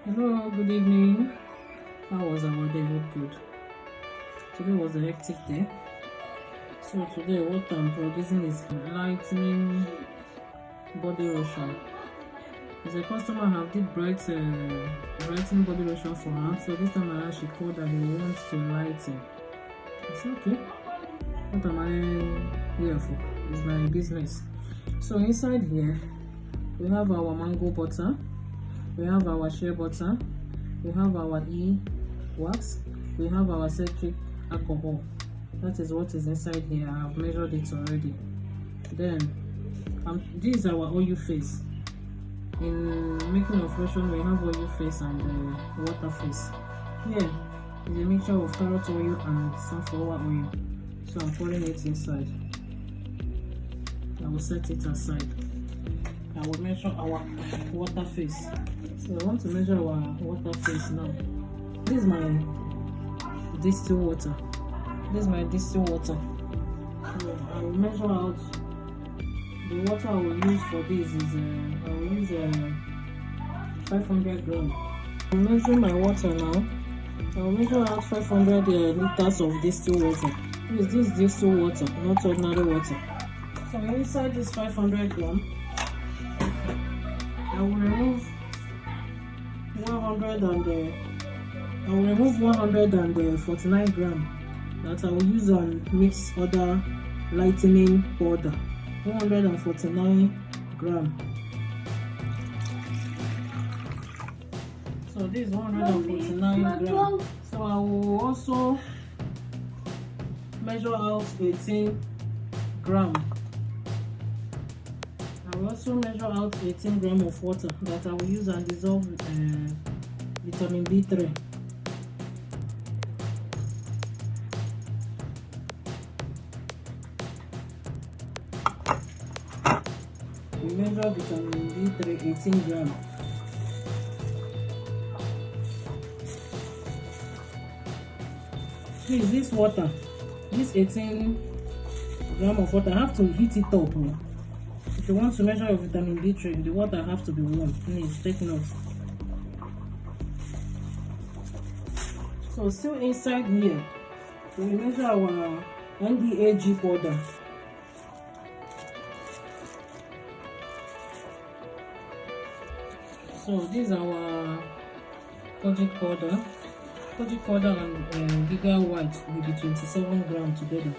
Hello, good evening. How was our day? Hope good. Today was a hectic day. So today what I'm producing is lightening body lotion. As a customer have did brightening body lotion for her. So this time around she called that he wants to lighten. It's okay. What am I here for? It's my business. So inside here we have our mango butter. We have our shea butter, we have our wax, we have our citric alcohol. That is what is inside here. I have measured it already. Then this is our oil face. In making of lotion we have oil face and water face. Here is a mixture of carrot oil and sunflower oil. So I'm pouring it inside. I will set it aside. I will measure our water face. So I want to measure our water face now. This is my distilled water. This is my distilled water. So I will measure out the water I will use for this is I will use 500 grams. I will measure my water now. I will measure out 500 liters of distilled water. This is distilled water, not ordinary water. So inside this 500 grams, I will remove 149 grams that I will use and mix other lightening powder. 149 grams. So this is 149 grams. So I will also measure out 18 grams. I will also measure out 18 grams of water that I will use and dissolve vitamin D3. We measure vitamin D3 18 grams. Please, this water, this 18 grams of water, I have to heat it up. If you want to measure your vitamin D3, the water have to be warm. Please take note. So still inside here, we measure our NDAG powder. So this is our kojic powder. Kojic powder and giga white will be 27 grams together.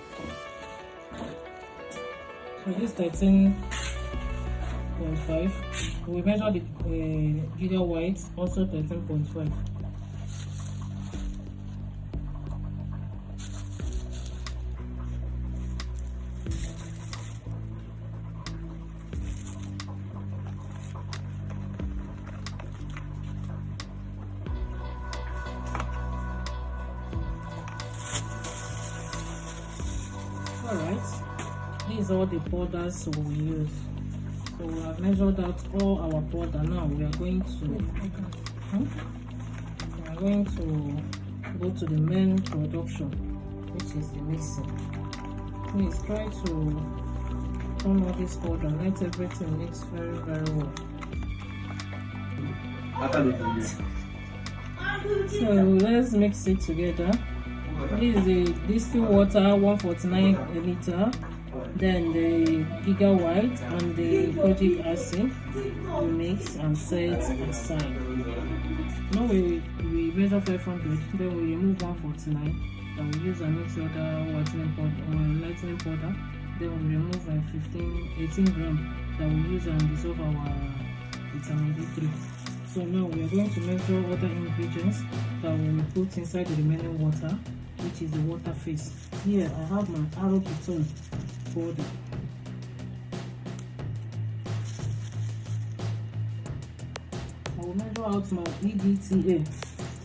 So this 13.5. We measure the giga white, also 13.5. Alright, these are all the powders we will use. So we have measured out all our powder. Now we are going to go to the main production, which is the mixing. Please try to turn all this powder, let everything mix very well. So let's mix it together. This is the distilled water, 149 liter. Then the giga white and the kojic acid we mix and set aside. Now we measure 500, then we remove 149 that we use and mix other lightening powder. Then we remove 18 grams that we use and dissolve our vitamin D3. So now we are going to measure other ingredients that we will put inside the remaining water, which is the water face. Here I have my arrowpitone powder. I will measure out my EDTA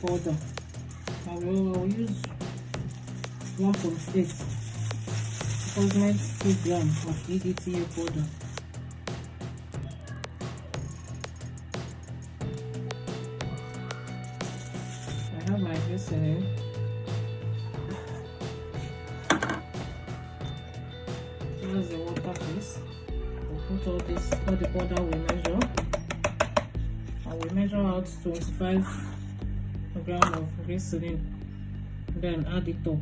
powder. I will use 1.8 approximately 2 grams of EDTA powder. I have my glycerin. Here's the water face. We'll put all the powder we measure. I will measure out 25 grams of glycerin, then add it up.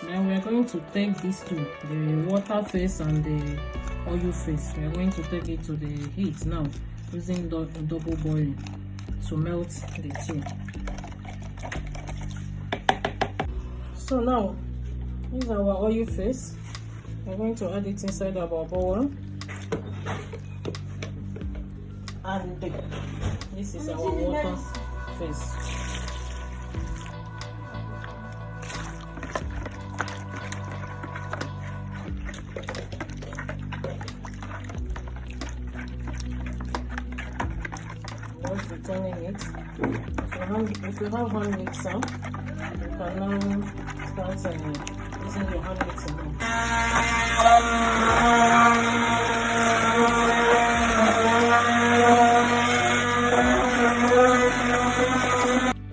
Then we are going to take these two, the water phase and the oil phase. We are going to take it to the heat now, using double boiling to melt the two. So now, this is our oil phase. We're going to add it inside our bowl, and this is our water phase. Just returning it. If you have hand mixer, you can now start using your hand mixer now.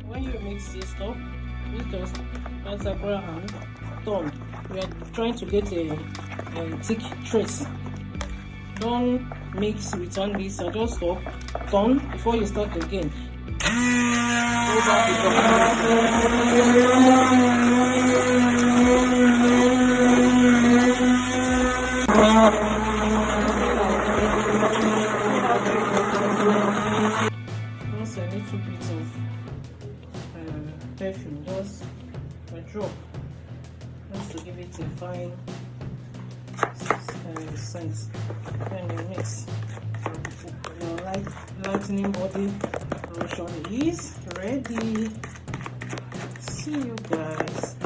When you mix this up, you just as a prayer hand turn. We are trying to get a thick trace. Don't mix with one mixer, just stop, turn before you start again. Go back just a little bit of perfume, just a drop, just to give it a fine scent. Then you mix. Your lightening body lotion is ready. See you guys.